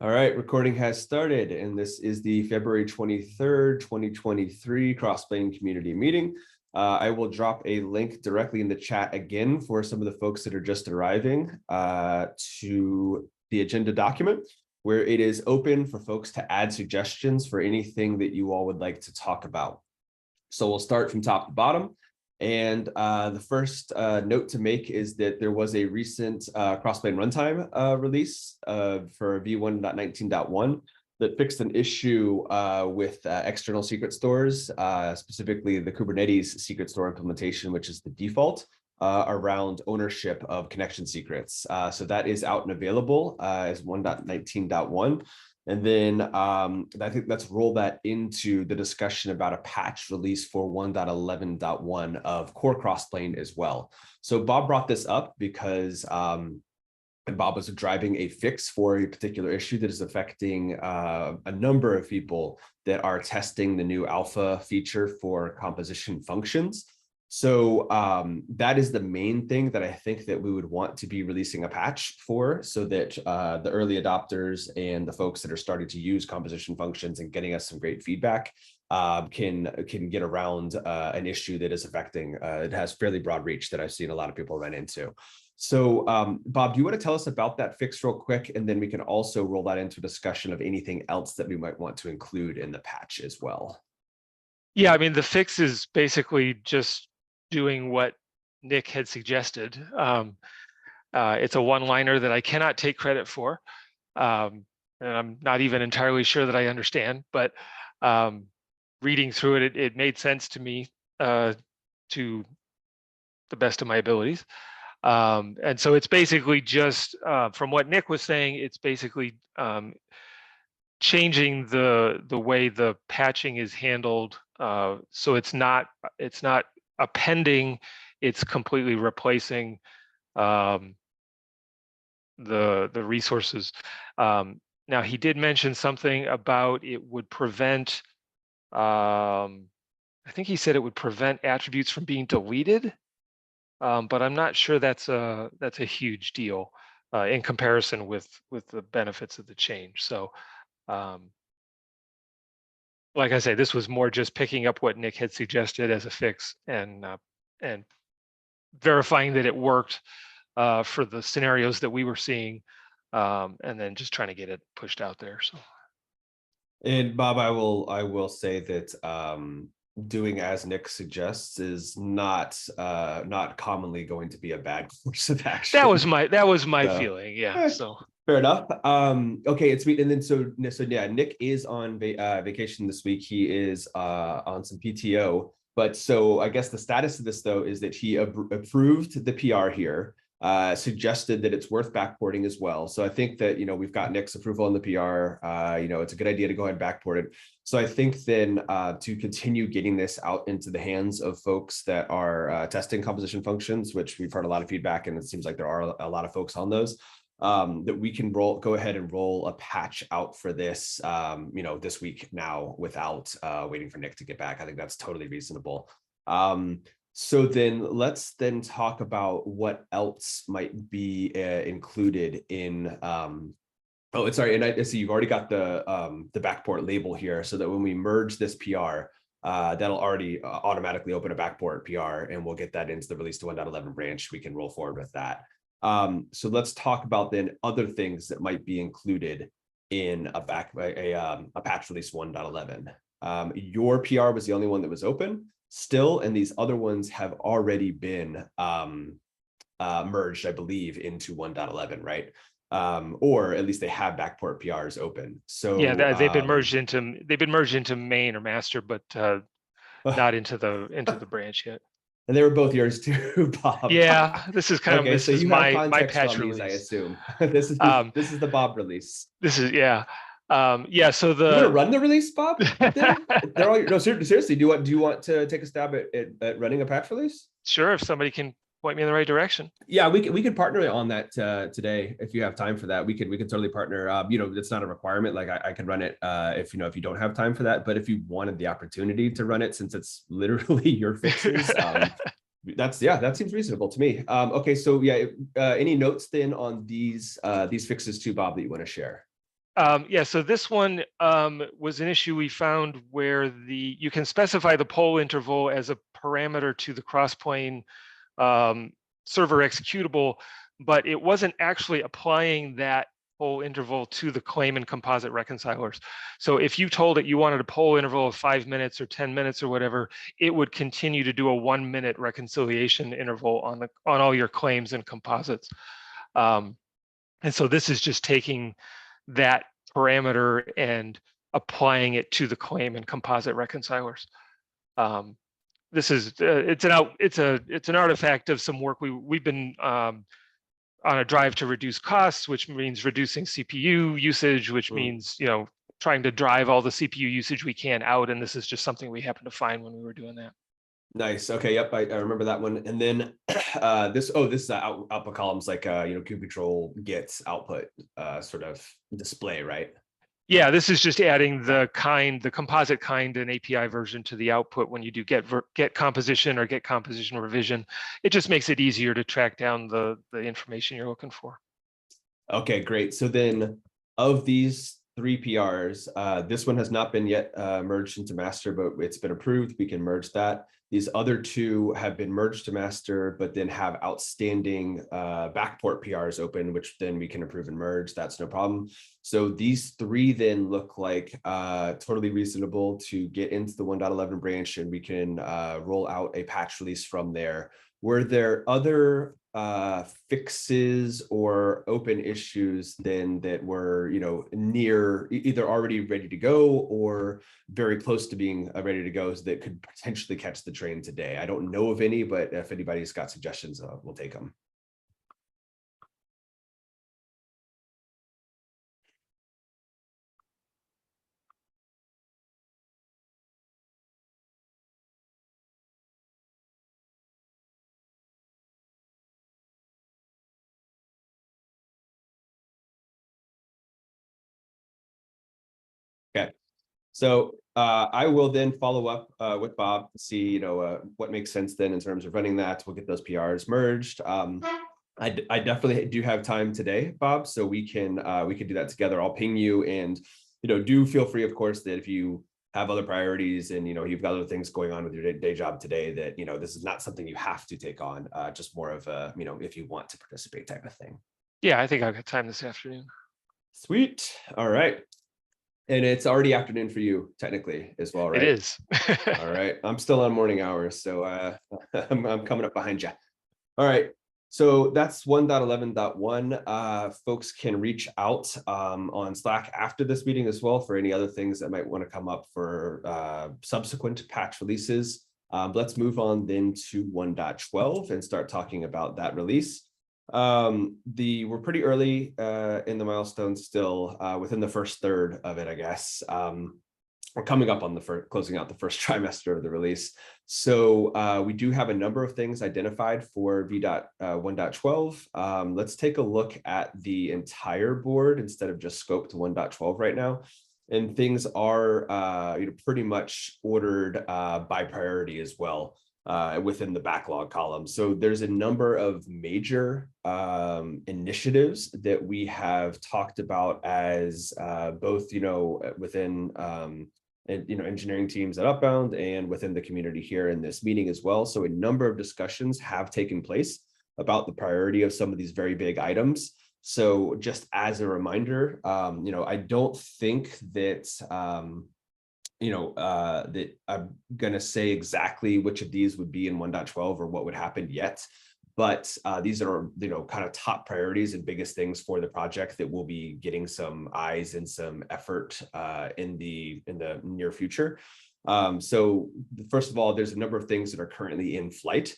All right, recording has started, and this is the February 23rd, 2023 Crossplane community meeting. I will drop a link directly in the chat again for some of the folks that are just arriving to the agenda document, where it is open for folks to add suggestions for anything that you all would like to talk about. So we'll start from top to bottom. And the first note to make is that there was a recent Crossplane runtime release for v1.19.1 that fixed an issue with external secret stores, specifically the Kubernetes secret store implementation, which is the default around ownership of connection secrets. So that is out and available as 1.19.1. And then I think let's roll that into the discussion about a patch release for 1.11.1 of core Crossplane as well. So Bob brought this up because Bob was driving a fix for a particular issue that is affecting a number of people that are testing the new alpha feature for composition functions. So that is the main thing that I think that we would want to be releasing a patch for, so that the early adopters and the folks that are starting to use composition functions and getting us some great feedback can get around an issue that is affecting, it has fairly broad reach that I've seen a lot of people run into. So Bob, do you want to tell us about that fix real quick? And then we can also roll that into a discussion of anything else that we might want to include in the patch as well. Yeah, I mean, the fix is basically just doing what Nick had suggested. It's a one-liner that I cannot take credit for, and I'm not even entirely sure that I understand, but reading through it, it made sense to me to the best of my abilities. And so it's basically just, from what Nick was saying, it's basically changing the way the patching is handled. So it's not appending, it's completely replacing the resources. Now he did mention something about it would prevent, I think he said it would prevent attributes from being deleted, but I'm not sure that's a huge deal in comparison with the benefits of the change. So like I say, this was more just picking up what Nick had suggested as a fix and verifying that it worked for the scenarios that we were seeing, and then just trying to get it pushed out there. So, and Bob, I will say that doing as Nick suggests is not commonly going to be a bad course of action. That was my feeling. Yeah. So fair enough. Okay, it's and then so yeah, Nick is on vacation this week. He is on some PTO. But so I guess the status of this though is that he approved the PR here, suggested that it's worth backporting as well. So I think that, you know, we've got Nick's approval on the PR. You know, it's a good idea to go ahead and backport it. So I think then to continue getting this out into the hands of folks that are testing composition functions, which we've heard a lot of feedback, and it seems like there are a lot of folks on those. That we can go ahead and roll a patch out for this, you know, this week now without waiting for Nick to get back. I think that's totally reasonable. So then let's then talk about what else might be included in. Oh, it's sorry, and I see you've already got the backport label here, so that when we merge this PR, that'll already automatically open a backport PR, and we'll get that into the release to 1.11 branch. We can roll forward with that. So let's talk about then other things that might be included in a patch release 1.11. Your PR was the only one that was open still, and these other ones have already been merged, I believe, into 1.11, right? Or at least they have backport PRs open. So yeah, they've been merged into main or master, but not into the branch yet. And they were both yours too, Bob. Yeah, this is kind okay, of so you have context patch on release. These, I assume. this is the Bob release. This is yeah. Yeah, so you want to run the release, Bob? They're all no, seriously. Do you want to take a stab at running a patch release? Sure, if somebody can point me in the right direction. Yeah, we could partner on that today if you have time for that. We could totally partner. You know, it's not a requirement. Like I can run it if you don't have time for that. But if you wanted the opportunity to run it, since it's literally your fixes, that seems reasonable to me. Okay, so yeah, any notes then on these fixes too, Bob, that you want to share? Yeah, so this one was an issue we found where you can specify the poll interval as a parameter to the Crossplane server executable, but it wasn't actually applying that poll interval to the claim and composite reconcilers. So if you told it you wanted a poll interval of 5 minutes or 10 minutes or whatever, it would continue to do a 1 minute reconciliation interval on all your claims and composites. And so this is just taking that parameter and applying it to the claim and composite reconcilers. This is it's an artifact of some work we've been on a drive to reduce costs, which means reducing CPU usage, which means trying to drive all the CPU usage we can out. And this is just something we happened to find when we were doing that. Nice. Okay. Yep. I remember that one. And then this is output columns like kubectl gets output sort of display, right? Yeah, this is just adding the composite kind and API version to the output when you do get composition or get composition revision. It just makes it easier to track down the information you're looking for. Okay, great. So then of these 3 PRs, this one has not been yet merged into master, but it's been approved. We can merge that. These other 2 have been merged to master, but then have outstanding backport PRs open, which then we can approve and merge. That's no problem. So these 3 then look like totally reasonable to get into the 1.11 branch, and we can roll out a patch release from there. Were there other fixes or open issues then that were near either already ready to go or very close to being ready to go, so that could potentially catch the train today? I don't know of any, but if anybody's got suggestions, we'll take them. Okay, so I will then follow up with Bob to see what makes sense then in terms of running that. We'll get those PRs merged. I definitely do have time today, Bob, so we can do that together. I'll ping you, and do feel free, of course, that if you have other priorities and you've got other things going on with your day job today, that this is not something you have to take on, just more of a if you want to participate type of thing. Yeah, I think I've got time this afternoon. Sweet. All right. And it's already afternoon for you technically as well, right? It is. All right. I'm still on morning hours, so I'm coming up behind you. All right. So that's 1.11.1. Folks can reach out on Slack after this meeting as well for any other things that might want to come up for subsequent patch releases. Let's move on then to 1.12 and start talking about that release. We're pretty early in the milestones still, within the first third of it, I guess. We're coming up on closing out the first trimester of the release. So we do have a number of things identified for v.1.12. Let's take a look at the entire board instead of just scope to 1.12 right now. And things are pretty much ordered by priority as well. Within the backlog column. So there's a number of major initiatives that we have talked about as both, within engineering teams at Upbound and within the community here in this meeting as well. So a number of discussions have taken place about the priority of some of these very big items. So just as a reminder, I don't think that that I'm going to say exactly which of these would be in 1.12 or what would happen yet. But these are, kind of top priorities and biggest things for the project that will be getting some eyes and some effort in the near future. So first of all, there's a number of things that are currently in flight.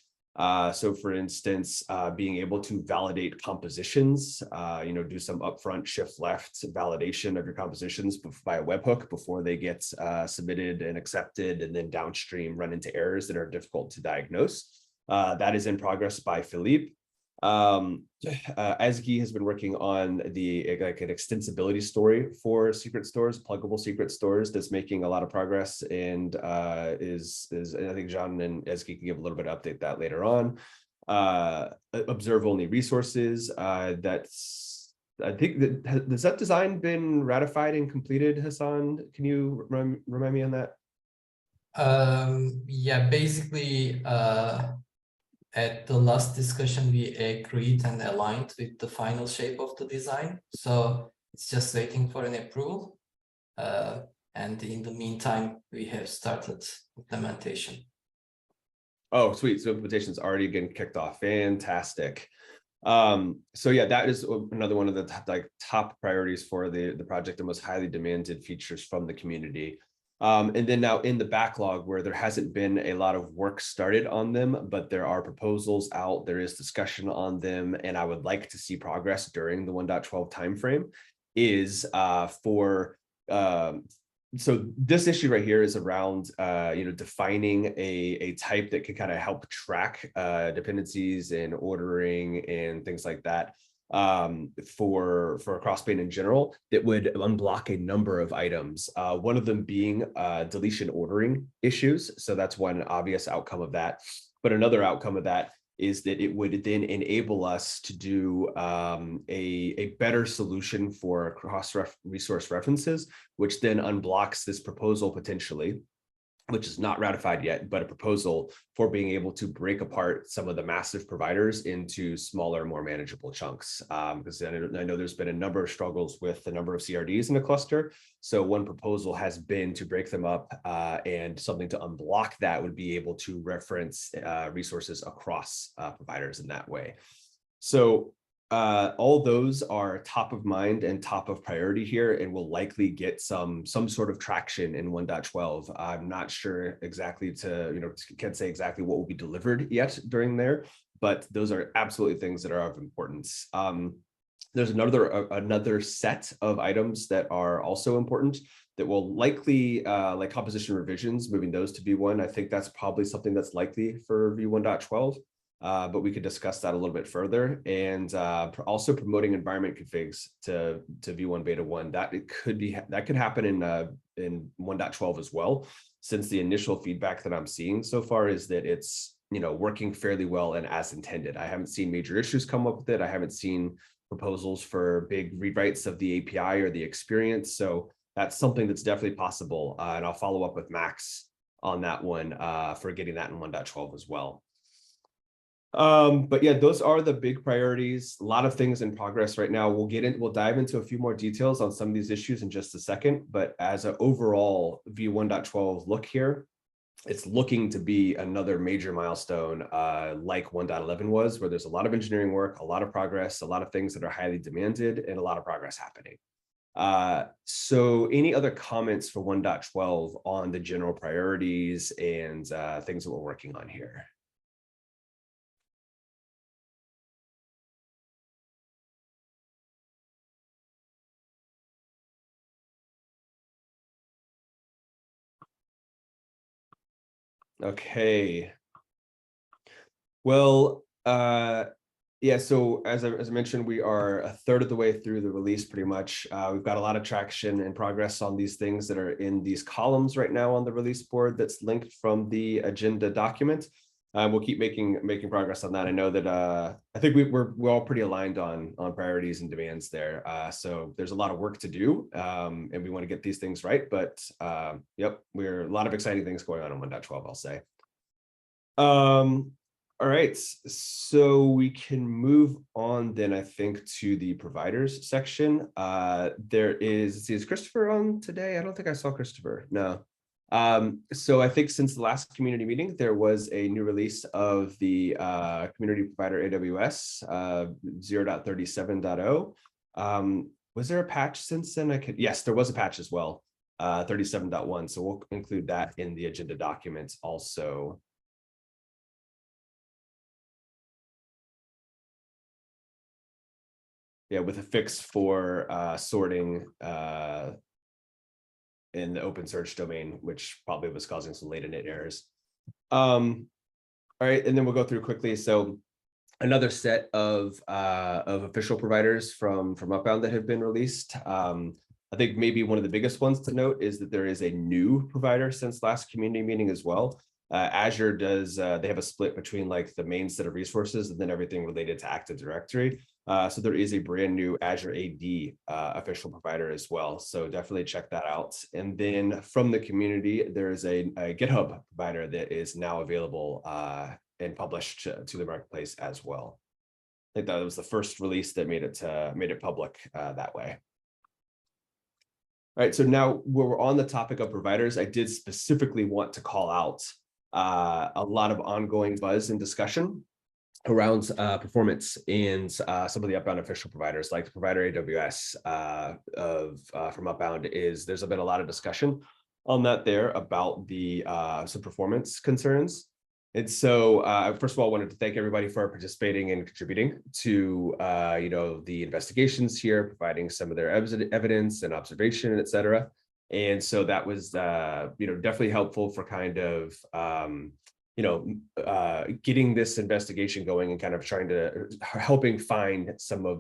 So for instance, being able to validate compositions, do some upfront shift left validation of your compositions by a webhook before they get submitted and accepted, and then downstream run into errors that are difficult to diagnose. That is in progress by Philippe. Ezgi has been working on an extensibility story for secret stores, pluggable secret stores, that's making a lot of progress, and is I think John and Ezgi can give a little bit of update that later on. Observe only resources, that's I think that has that design been ratified and completed, Hassan? Can you remind me on that? Yeah, basically, at the last discussion, we agreed and aligned with the final shape of the design. So it's just waiting for an approval. And in the meantime, we have started implementation. Oh, sweet. So implementation's already getting kicked off. Fantastic. So yeah, that is another one of the top priorities for the project, the most highly demanded features from the community. And then now in the backlog where there hasn't been a lot of work started on them, but there are proposals out, there is discussion on them, and I would like to see progress during the 1.12 timeframe is for so this issue right here is around defining a type that can kind of help track dependencies and ordering and things like that for Crossplane in general that would unblock a number of items. One of them being deletion ordering issues. So that's one obvious outcome of that. But another outcome of that is that it would then enable us to do a better solution for cross-resource references, which then unblocks this proposal potentially, which is not ratified yet, but a proposal for being able to break apart some of the massive providers into smaller, more manageable chunks. Because I know there's been a number of struggles with the number of CRDs in a cluster. So one proposal has been to break them up, and something to unblock that would be able to reference resources across providers in that way. So all those are top of mind and top of priority here, and will likely get some sort of traction in 1.12. I'm not sure exactly can't say exactly what will be delivered yet during there, but those are absolutely things that are of importance. There's another set of items that are also important that will likely, like composition revisions, moving those to V1. I think that's probably something that's likely for V1.12. But we could discuss that a little bit further, and also promoting environment configs to V1 beta 1. That could happen in 1.12 as well, since the initial feedback that I'm seeing so far is that it's working fairly well and as intended. I haven't seen major issues come up with it. I haven't seen proposals for big rewrites of the API or the experience. So that's something that's definitely possible, and I'll follow up with Max on that one for getting that in 1.12 as well. But yeah, those are the big priorities. A lot of things in progress right now. We'll dive into a few more details on some of these issues in just a second. But as an overall V1.12 look here, it's looking to be another major milestone like 1.11 was, where there's a lot of engineering work, a lot of progress, a lot of things that are highly demanded, and a lot of progress happening. So any other comments for 1.12 on the general priorities and things that we're working on here? Okay. Well, yeah, so as I mentioned, we are a third of the way through the release pretty much. We've got a lot of traction and progress on these things that are in these columns right now on the release board that's linked from the agenda document. We'll keep making progress on that. I know that I think we're all pretty aligned on priorities and demands there. So there's a lot of work to do, and we want to get these things right. But yep, we're a lot of exciting things going on in 1.12, I'll say. All right, so we can move on then, I think, to the providers section. Is Christopher on today? I don't think I saw Christopher. No. So I think since the last community meeting, there was a new release of the community provider AWS 0.37.0. Was there a patch since then? Yes, there was a patch as well, 37.1. So we'll include that in the agenda documents also. Yeah, with a fix for sorting in the open search domain, which probably was causing some late init errors. All right, and then we'll go through quickly. So another set of official providers from Upbound that have been released. I think maybe one of the biggest ones to note is that there is a new provider since last community meeting as well. Azure does, they have a split between like the main set of resources and then everything related to Active Directory. So there is a brand new Azure AD official provider as well. So definitely check that out. And then from the community, there is a GitHub provider that is now available and published to the marketplace as well. I think that was the first release that made it public that way. All right, so now we're on the topic of providers. I did specifically want to call out a lot of ongoing buzz and discussion around performance in some of the Upbound official providers, like the provider AWS from Upbound. There's been a lot of discussion on that there about the some performance concerns. And so, first of all, I wanted to thank everybody for participating and contributing to, the investigations here, providing some of their evidence and observation, et cetera. And so that was, definitely helpful for kind of, getting this investigation going and kind of helping find some of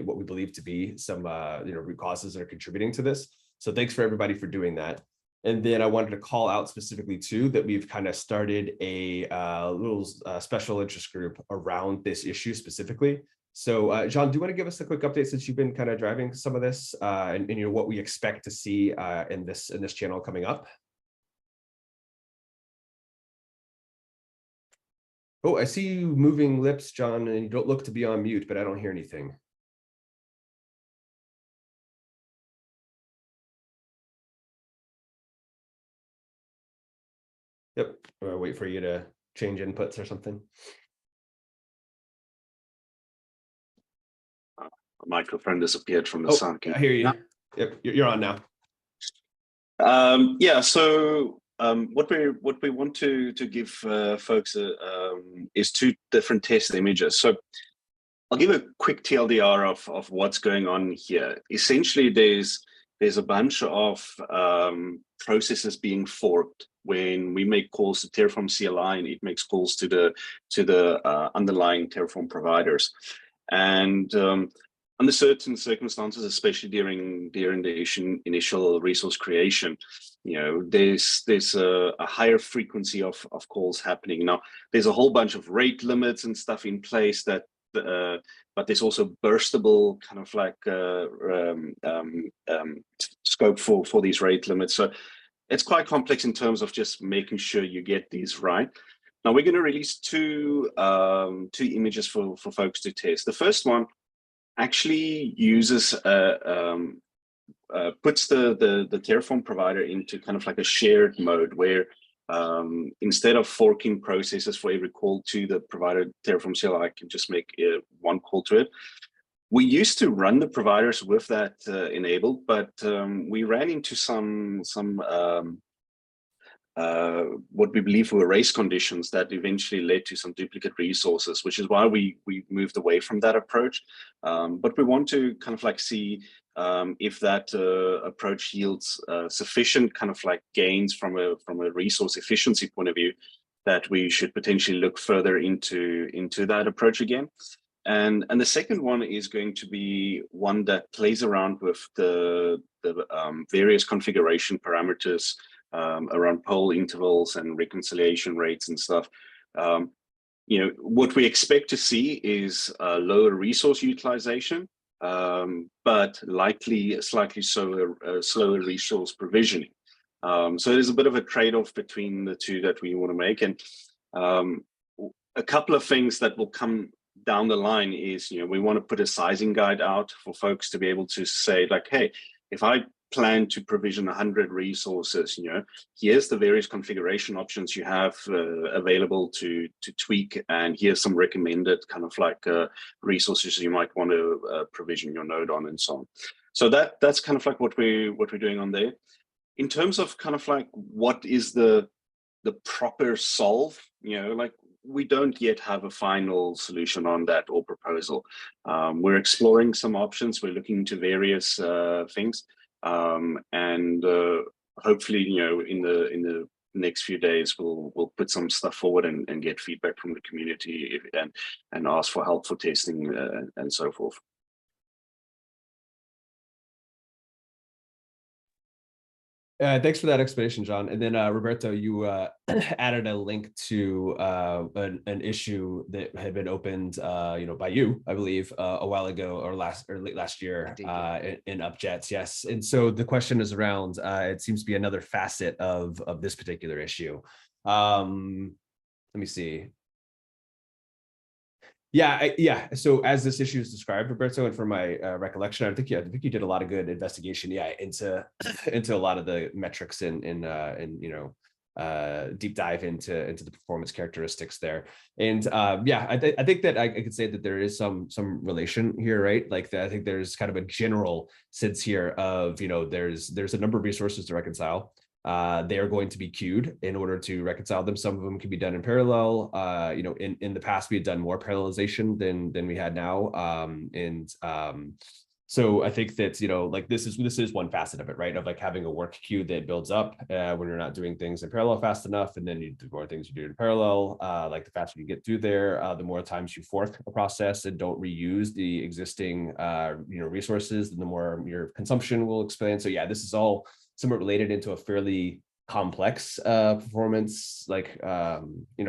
what we believe to be some, root causes that are contributing to this. So thanks for everybody for doing that. And then I wanted to call out specifically too that we've kind of started a little special interest group around this issue specifically. So John, do you want to give us a quick update since you've been kind of driving some of this and what we expect to see in this channel coming up? Oh, I see you moving lips, John, and you don't look to be on mute, but I don't hear anything. Yep, I'll wait for you to change inputs or something. Microphone disappeared from the sound. I hear you. Yep, you're on now. Yeah. So what we want to give folks is two different test images. So I'll give a quick TLDR of what's going on here. Essentially, there's a bunch of processes being forked when we make calls to Terraform CLI, and it makes calls to the underlying Terraform providers. And under certain circumstances, especially during the initial resource creation, there's a higher frequency of calls happening. Now, there's a whole bunch of rate limits and stuff in place that. But there's also burstable kind of like scope for these rate limits. So it's quite complex in terms of just making sure you get these right. Now we're going to release two images for folks to test. The first one actually uses puts the Terraform provider into kind of like a shared mode where instead of forking processes for every call to the provider Terraform CLI, I can just make one call to it. We used to run the providers with that enabled, but we ran into some what we believe were race conditions that eventually led to some duplicate resources, which is why we moved away from that approach. But we want to kind of like see if that approach yields sufficient kind of like gains from a resource efficiency point of view that we should potentially look further into that approach again. And the second one is going to be one that plays around with the various configuration parameters around poll intervals and reconciliation rates and stuff. What we expect to see is lower resource utilization, but likely slightly slower resource provisioning. So there's a bit of a trade-off between the two that we want to make. And a couple of things that will come down the line is, we want to put a sizing guide out for folks to be able to say like, hey, if I plan to provision 100 resources, here's the various configuration options you have available to tweak, and here's some recommended kind of like resources you might want to provision your node on, and so on. So that's kind of like what we're doing on there. In terms of kind of like what is the proper solve, like we don't yet have a final solution on that or proposal. We're exploring some options. We're looking into various things. And hopefully, in the next few days, we'll put some stuff forward and get feedback from the community and ask for help for testing and so forth. Thanks for that explanation, John. And then Roberto, you added a link to an issue that had been opened, by you, I believe, a while ago or late last year in UpJets. Yes. And so the question is around. It seems to be another facet of this particular issue. Let me see. Yeah. So as this issue is described, Roberto, and from my recollection, I think you did a lot of good investigation, into a lot of the metrics and deep dive into the performance characteristics there. And I think that I could say that there is some relation here, right? Like I think there's kind of a general sense here of there's a number of resources to reconcile. They are going to be queued in order to reconcile them. Some of them can be done in parallel. In the past, we had done more parallelization than we had now. So I think that, this is one facet of it, right? Of like having a work queue that builds up when you're not doing things in parallel fast enough. And then the more things you do in parallel, like the faster you get through there, the more times you fork a process and don't reuse the existing, resources, and the more your consumption will expand. So yeah, this is all somewhat related into a fairly complex performance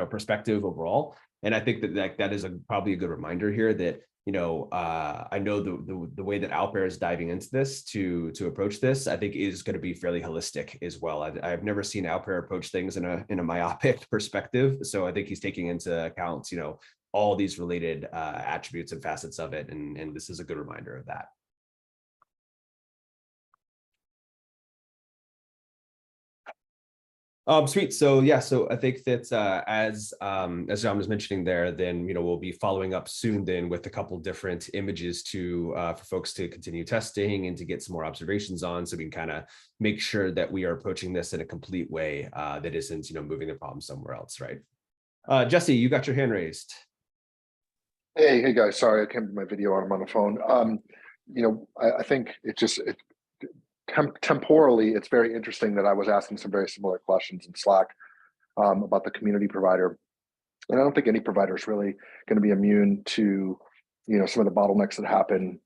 perspective overall. And I think that is probably a good reminder here that I know the way that Alper is diving into this to approach this, I think is going to be fairly holistic as well. I've never seen Alper approach things in a myopic perspective, so I think he's taking into account all these related attributes and facets of it, and this is a good reminder of that. Sweet. So yeah, so I think that as John was mentioning there, then we'll be following up soon then with a couple different images for folks to continue testing and to get some more observations on, so we can kind of make sure that we are approaching this in a complete way that isn't moving the problem somewhere else, right? Jesse, you got your hand raised. Hey guys, sorry I came to my video on. I'm on the phone. I think temporally, it's very interesting that I was asking some very similar questions in Slack about the community provider. And I don't think any provider is really going to be immune to, some of the bottlenecks that happen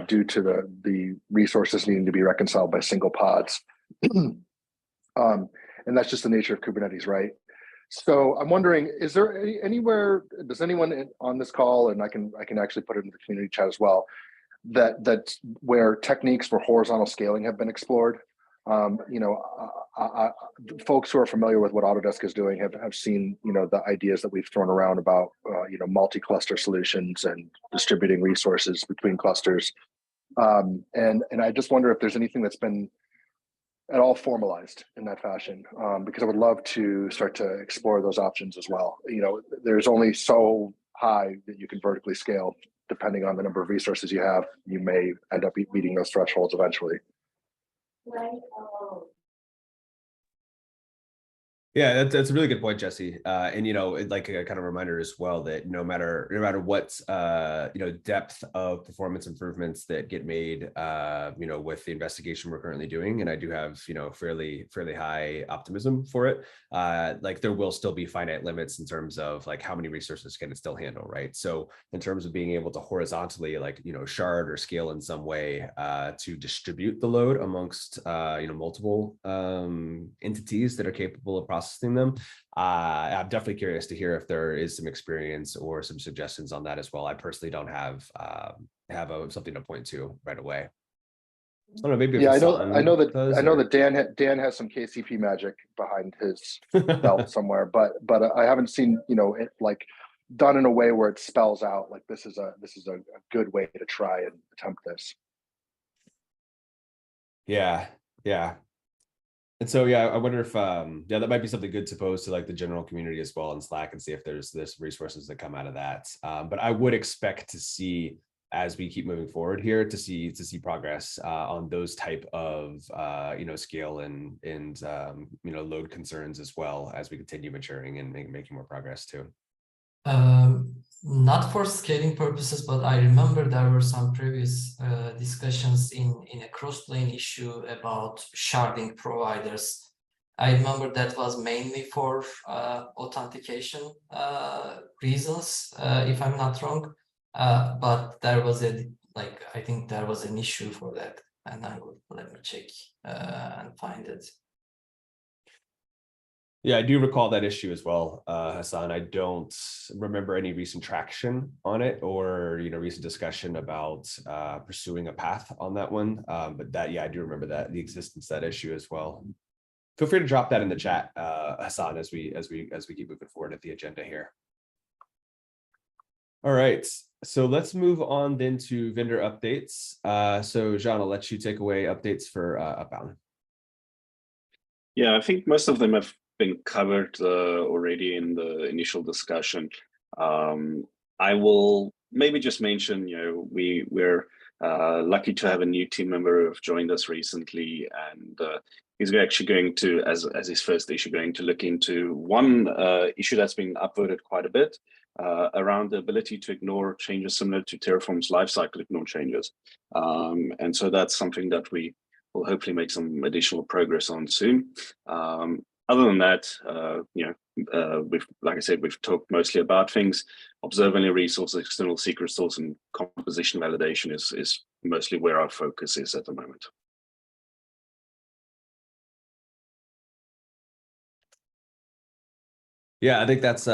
due to the resources needing to be reconciled by single pods. And that's just the nature of Kubernetes, right? So I'm wondering, is there anywhere, does anyone on this call, and I can actually put it in the community chat as well, that's where techniques for horizontal scaling have been explored? Folks who are familiar with what Autodesk is doing have seen, the ideas that we've thrown around about, multi-cluster solutions and distributing resources between clusters. And I just wonder if there's anything that's been at all formalized in that fashion, because I would love to start to explore those options as well. There's only so high that you can vertically scale. Depending on the number of resources you have, you may end up meeting those thresholds eventually. Yeah, that's a really good point, Jesse. And like a kind of reminder as well that no matter what depth of performance improvements that get made, with the investigation we're currently doing, and I do have fairly high optimism for it. Like there will still be finite limits in terms of like how many resources can it still handle, right? So in terms of being able to horizontally shard or scale in some way to distribute the load amongst multiple entities that are capable of processing them. I'm definitely curious to hear if there is some experience or some suggestions on that as well. I personally don't have something to point to right away. I don't know, maybe. Yeah, I know that Dan has some KCP magic behind his belt somewhere, but I haven't seen it like done in a way where it spells out like this is a good way to try and attempt this. Yeah. And so, yeah, I wonder if, that might be something good to pose to like the general community as well in Slack and see if there's resources that come out of that. But I would expect to see, as we keep moving forward here, to see progress on those type of, scale and load concerns as well as we continue maturing and making more progress too. Not for scaling purposes, but I remember there were some previous discussions in a Crossplane issue about sharding providers. I remember that was mainly for authentication reasons, if I'm not wrong. But there was I think there was an issue for that. and let me check and find it. Yeah, I do recall that issue as well, Hassan. I don't remember any recent traction on it or recent discussion about pursuing a path on that one. But that, yeah, I do remember that the existence of that issue as well. Feel free to drop that in the chat, Hassan, as we keep moving forward at the agenda here. All right, so let's move on then to vendor updates. So Jean, I'll let you take away updates for Upbound. Yeah, I think most of them have been covered already in the initial discussion. I will maybe just mention, we're lucky to have a new team member who have joined us recently, and he's actually going to, as his first issue, going to look into one issue that's been upvoted quite a bit around the ability to ignore changes similar to Terraform's lifecycle ignore changes. And so that's something that we will hopefully make some additional progress on soon. Other than that, like I said, we've talked mostly about things. Observe only resources, external secret source, and composition validation is mostly where our focus is at the moment. Yeah, I think that's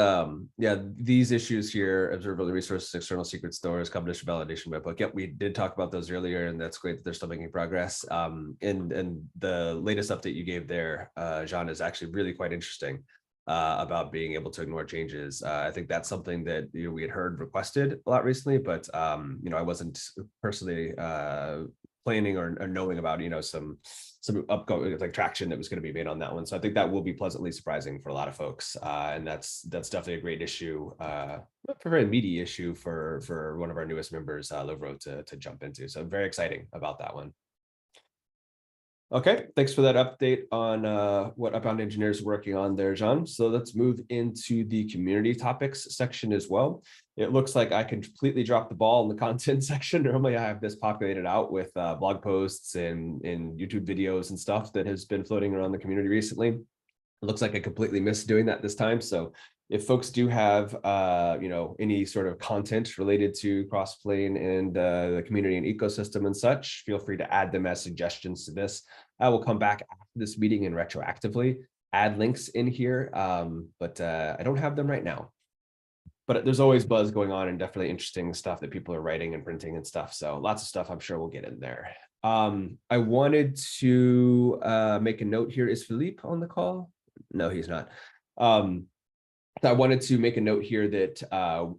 these issues here: observability resources, external secret stores, composition validation, webhook. Yep, we did talk about those earlier, and that's great that they're still making progress. And the latest update you gave there, Jean, is actually really quite interesting about being able to ignore changes. I think that's something that we had heard requested a lot recently, but I wasn't personally planning or knowing about some upcoming traction that was going to be made on that one. So I think that will be pleasantly surprising for a lot of folks, and that's definitely a great issue, a very meaty issue for one of our newest members, Lovro, to jump into. So very exciting about that one. Okay, thanks for that update on what Upbound engineers are working on there, Jean. So let's move into the community topics section as well. It looks like I completely dropped the ball in the content section. Normally I have this populated out with blog posts and YouTube videos and stuff that has been floating around the community recently. It looks like I completely missed doing that this time. So if folks do have any sort of content related to Crossplane and the community and ecosystem and such, feel free to add them as suggestions to this. I will come back after this meeting and retroactively add links in here, but I don't have them right now. But there's always buzz going on and definitely interesting stuff that people are writing and printing and stuff. So lots of stuff I'm sure we'll get in there. I wanted to make a note here. Is Philippe on the call? No, he's not. I wanted to make a note here that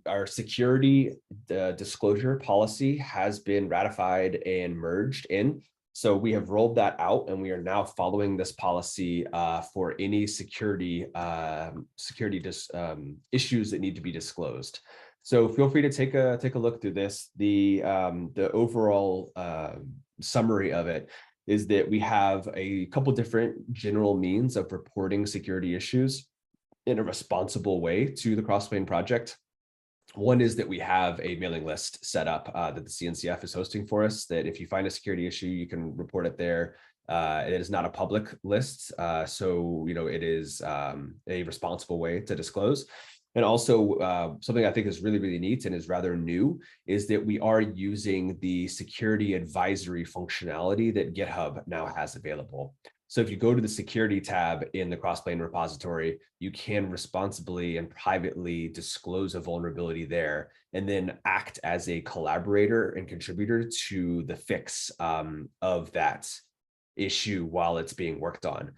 our security disclosure policy has been ratified and merged in. So we have rolled that out, and we are now following this policy for any security issues that need to be disclosed. So feel free to take a look through this. The overall summary of it is that we have a couple different general means of reporting security issues in a responsible way to the Crossplane project. One is that we have a mailing list set up that the CNCF is hosting for us, that if you find a security issue, you can report it there. It is not a public list, so it is a responsible way to disclose. And also something I think is really, really neat and is rather new is that we are using the security advisory functionality that GitHub now has available. So if you go to the security tab in the Crossplane repository, you can responsibly and privately disclose a vulnerability there and then act as a collaborator and contributor to the fix of that issue while it's being worked on.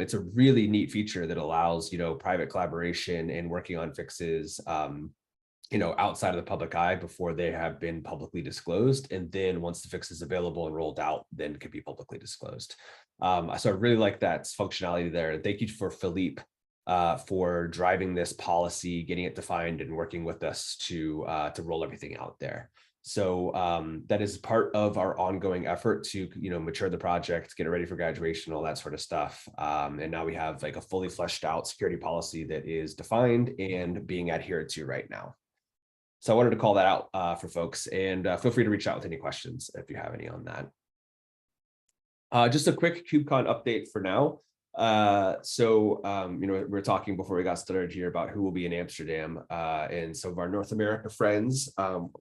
It's a really neat feature that allows, private collaboration and working on fixes outside of the public eye before they have been publicly disclosed. And then once the fix is available and rolled out, then it can be publicly disclosed. So I really like that functionality there. And thank you for Philippe for driving this policy, getting it defined and working with us to roll everything out there. So that is part of our ongoing effort to, mature the project, get it ready for graduation, all that sort of stuff. And now we have like a fully fleshed out security policy that is defined and being adhered to right now. So I wanted to call that out for folks, and feel free to reach out with any questions if you have any on that. Just a quick KubeCon update for now. You know, we were talking before we got started here about who will be in Amsterdam, and some of our North America friends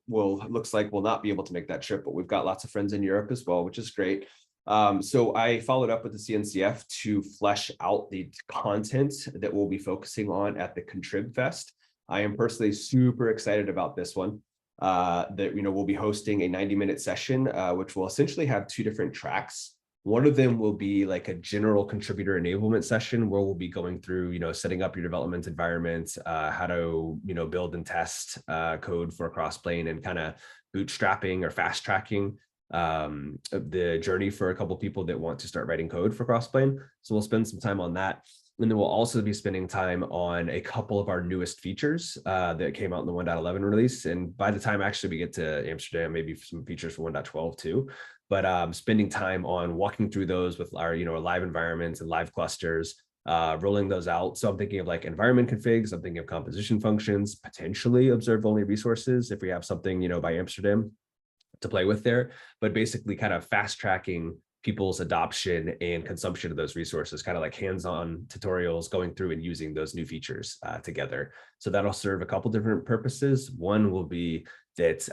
looks like will not be able to make that trip, but we've got lots of friends in Europe as well, which is great. So I followed up with the CNCF to flesh out the content that we'll be focusing on at the Contrib Fest. I am personally super excited about this one. That, you know, we'll be hosting a 90-minute session, which will essentially have two different tracks. One of them will be like a general contributor enablement session where we'll be going through, you know, setting up your development environment, how to, you know, build and test code for Crossplane, and kind of bootstrapping or fast tracking the journey for a couple of people that want to start writing code for Crossplane. So we'll spend some time on that. And then we'll also be spending time on a couple of our newest features that came out in the 1.11 release. And by the time actually we get to Amsterdam, maybe some features for 1.12 too. But spending time on walking through those with our, you know, live environments and live clusters, rolling those out. So I'm thinking of like environment configs, I'm thinking of composition functions, potentially observe-only resources if we have something, you know, by Amsterdam to play with there, but basically kind of fast tracking people's adoption and consumption of those resources, kind of like hands-on tutorials going through and using those new features together. So that'll serve a couple different purposes. One will be that,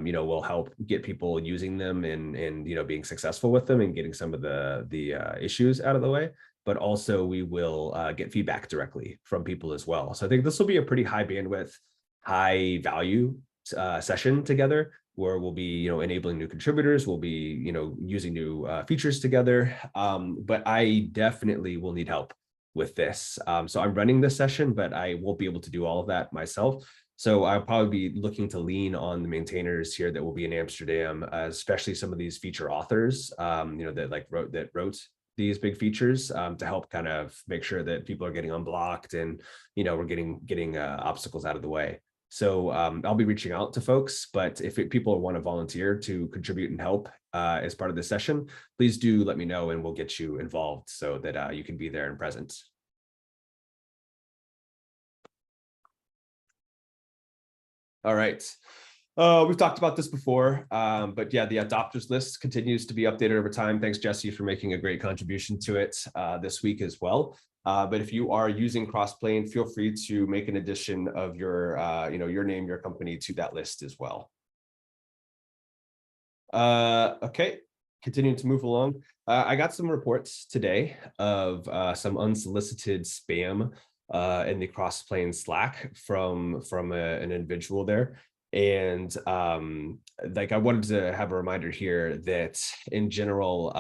you know, will help get people using them and, you know, being successful with them and getting some of the issues out of the way. But also we will get feedback directly from people as well. So I think this will be a pretty high bandwidth, high value session together, where we'll be, you know, enabling new contributors, we'll be, you know, using new features together. But I definitely will need help with this. So I'm running this session, but I won't be able to do all of that myself. So I'll probably be looking to lean on the maintainers here that will be in Amsterdam, especially some of these feature authors, you know, that wrote these big features, to help kind of make sure that people are getting unblocked and, you know, we're getting obstacles out of the way. So I'll be reaching out to folks, but if people want to volunteer to contribute and help as part of this session, please do let me know and we'll get you involved so that you can be there and present. All right. We've talked about this before, but yeah, the adopters list continues to be updated over time. Thanks, Jesse, for making a great contribution to it this week as well. But if you are using Crossplane, feel free to make an addition of your, you know, your name, your company to that list as well. Okay, continuing to move along. I got some reports today of some unsolicited spam in the Crossplane Slack from an individual there. And like I wanted to have a reminder here that in general,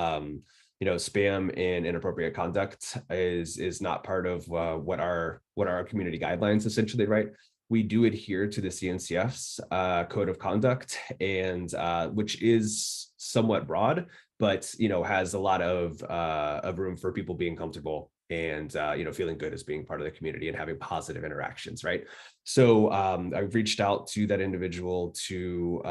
you know, spam and inappropriate conduct is not part of what our community guidelines essentially, right? We do adhere to the CNCF's code of conduct, and which is somewhat broad, but you know, has a lot of room for people being comfortable and you know, feeling good as being part of the community and having positive interactions, right? So I've reached out to that individual to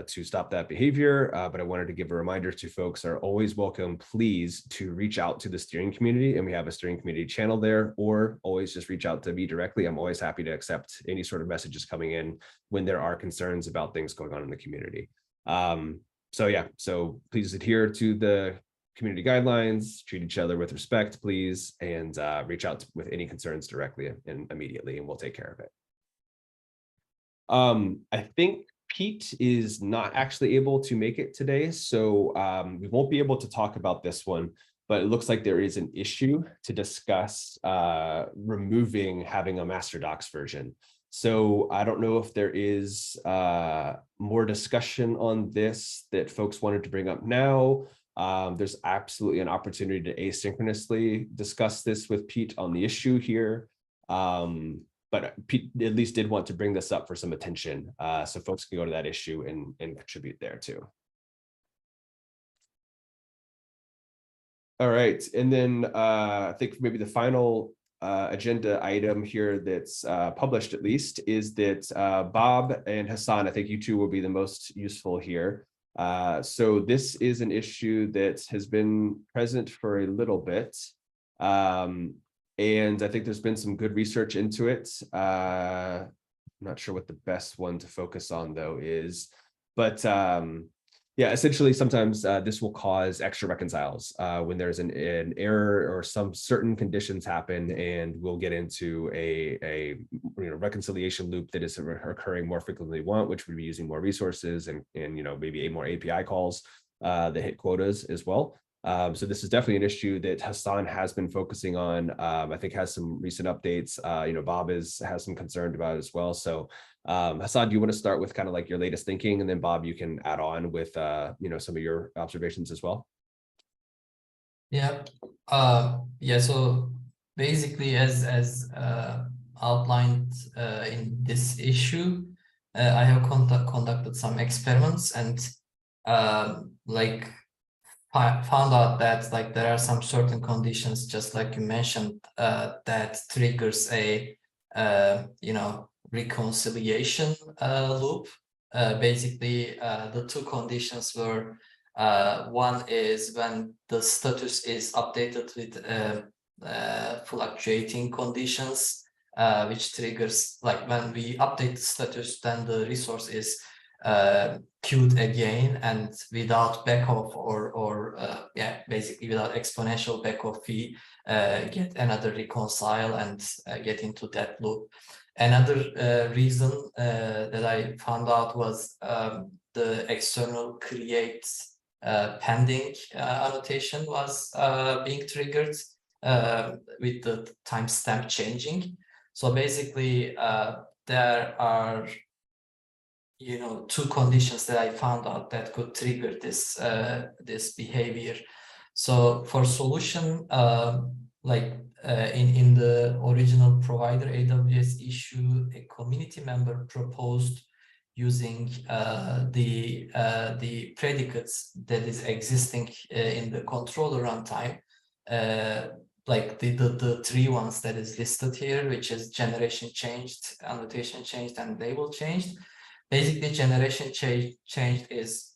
stop that behavior, but I wanted to give a reminder to folks are always welcome, please, to reach out to the steering community, and we have a steering community channel there, or always just reach out to me directly. I'm always happy to accept any sort of messages coming in when there are concerns about things going on in the community. So yeah, so please adhere to the community guidelines, treat each other with respect, please, and reach out with any concerns directly and immediately, and we'll take care of it. I think Pete is not actually able to make it today, so we won't be able to talk about this one, but it looks like there is an issue to discuss removing having a master docs version. So I don't know if there is more discussion on this that folks wanted to bring up now. There's absolutely an opportunity to asynchronously discuss this with Pete on the issue here. But Pete at least did want to bring this up for some attention, so folks can go to that issue and contribute there too. All right, and then I think maybe the final agenda item here that's published at least is that Bob and Hassan, I think you two will be the most useful here. So this is an issue that has been present for a little bit. And I think there's been some good research into it. I'm not sure what the best one to focus on though is, but Yeah, essentially, sometimes this will cause extra reconciles when there's an error or some certain conditions happen, and we'll get into a reconciliation loop that is occurring more frequently than we want, which would be using more resources and maybe more API calls that hit quotas as well. So this is definitely an issue that Hassan has been focusing on. I think has some recent updates. Bob has some concern about it as well. So Hassan, do you want to start with kind of like your latest thinking, and then Bob, you can add on with some of your observations as well? Yeah. So basically, as outlined in this issue, I have conducted some experiments and found out that there are some certain conditions, just like you mentioned, that triggers a reconciliation loop. Basically, the two conditions were one is when the status is updated with fluctuating conditions, which triggers, like when we update the status, then the resource is queued again, and without backoff or basically without exponential backoff, we get another reconcile and get into that loop. Another reason that I found out was the external create pending annotation was being triggered with the timestamp changing. So basically, there are two conditions that I found out that could trigger this this behavior. So for solution, in the original provider AWS issue, a community member proposed using the predicates that is existing in the controller runtime, like the three ones that is listed here, which is generation changed, annotation changed, and label changed. Basically, generation changed is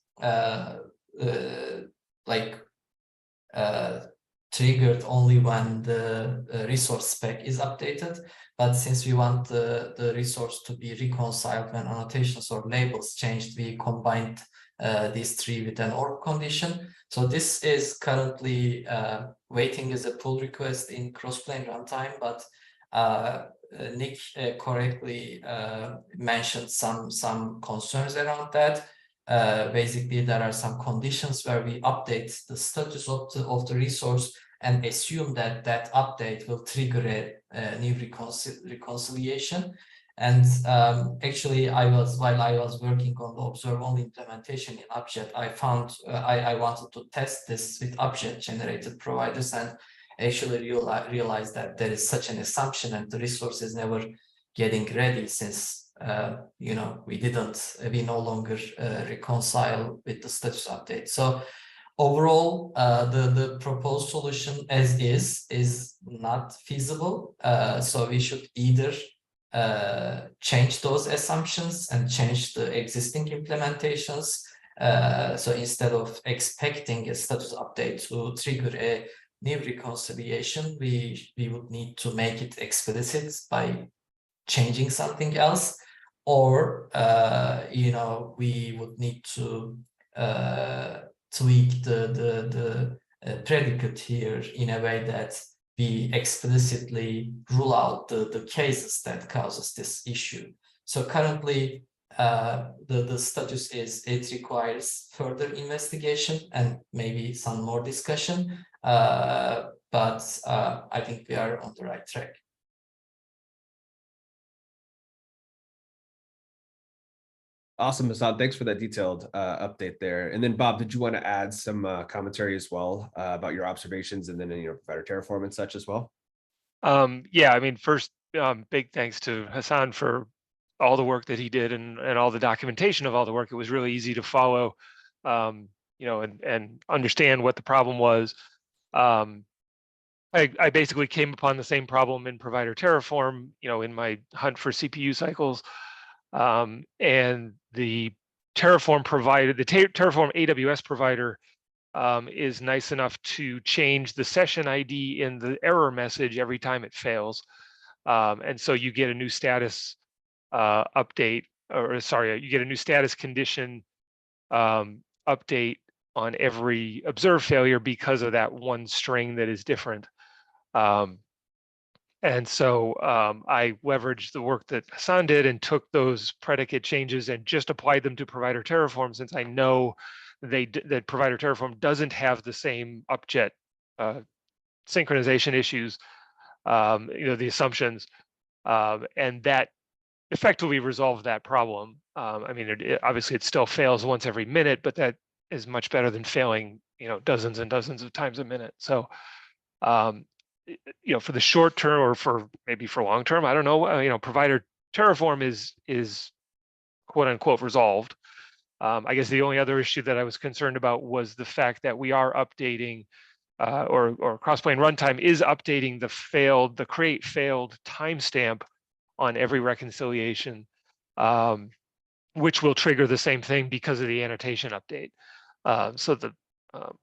triggered only when the resource spec is updated. But since we want the resource to be reconciled when annotations or labels changed, we combined these three with an OR condition. So this is currently waiting as a pull request in Crossplane runtime, but Nick correctly mentioned some concerns around that. Basically, there are some conditions where we update the status of the resource and assume that that update will trigger a new reconciliation. And actually, while I was working on the observe-only implementation in Objet, I found I wanted to test this with Objet-generated providers, and actually realized that there is such an assumption and the resource is never getting ready, since we no longer reconcile with the status update. So overall, the proposed solution as is not feasible. So we should either change those assumptions and change the existing implementations. So instead of expecting a status update to trigger a new reconciliation, we would need to make it explicit by changing something else, or we would need to tweak the predicate here in a way that we explicitly rule out the cases that causes this issue. So currently, the status is it requires further investigation and maybe some more discussion, but I think we are on the right track. Awesome, Hassan. Thanks for that detailed update there. And then, Bob, did you want to add some commentary as well about your observations, and then provider Terraform and such as well? Yeah, I mean, first, big thanks to Hassan for all the work that he did and all the documentation of all the work. It was really easy to follow, and understand what the problem was. I basically came upon the same problem in provider Terraform, in my hunt for CPU cycles. And the Terraform provider, the Terraform AWS provider, is nice enough to change the session ID in the error message every time it fails. And so you get a new status update, or sorry, you get a new status condition update on every observed failure because of that one string that is different. And so I leveraged the work that Hassan did and took those predicate changes and just applied them to Provider Terraform, since I know that Provider Terraform doesn't have the same upjet synchronization issues, the assumptions, and that effectively resolved that problem. I mean, obviously it still fails once every minute, but that is much better than failing, dozens and dozens of times a minute. So, for the short term, or for maybe for long term, I don't know. Provider Terraform is quote unquote resolved. I guess the only other issue that I was concerned about was the fact that we are updating, or Crossplane runtime is updating the create failed timestamp on every reconciliation, which will trigger the same thing because of the annotation update. So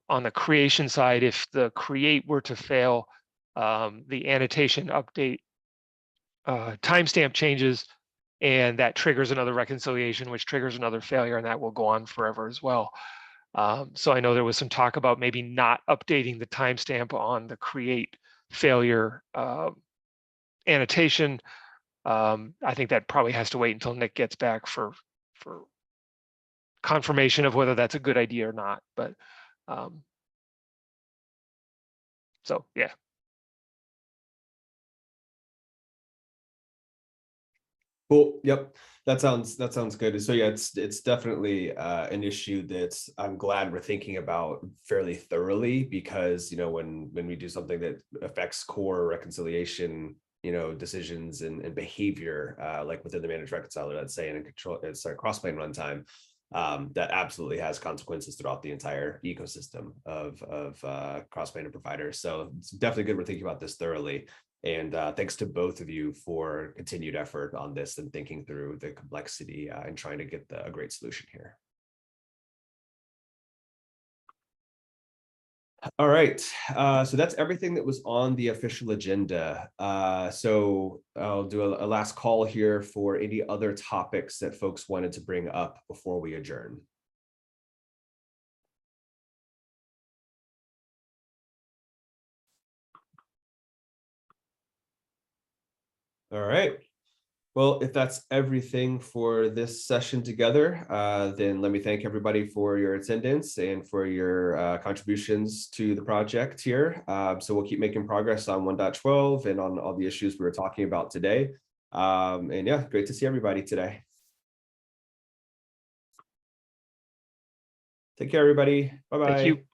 on the creation side, if the create were to fail, the annotation update timestamp changes, and that triggers another reconciliation, which triggers another failure, and that will go on forever as well. So I know there was some talk about maybe not updating the timestamp on the create failure annotation. I think that probably has to wait until Nick gets back for confirmation of whether that's a good idea or not. But so yeah. Cool. Yep. That sounds good. So yeah, it's definitely an issue that I'm glad we're thinking about fairly thoroughly, because when we do something that affects core reconciliation, decisions and behavior, like within the managed reconciler, let's say, and Crossplane runtime, that absolutely has consequences throughout the entire ecosystem of Crossplane and providers. So it's definitely good we're thinking about this thoroughly. And thanks to both of you for continued effort on this and thinking through the complexity and trying to get a great solution here. All right, so that's everything that was on the official agenda. So I'll do a last call here for any other topics that folks wanted to bring up before we adjourn. All right. Well, if that's everything for this session together, then let me thank everybody for your attendance and for your contributions to the project here. So we'll keep making progress on 1.12 and on all the issues we were talking about today. And yeah, great to see everybody today. Take care, everybody. Bye-bye. Thank you.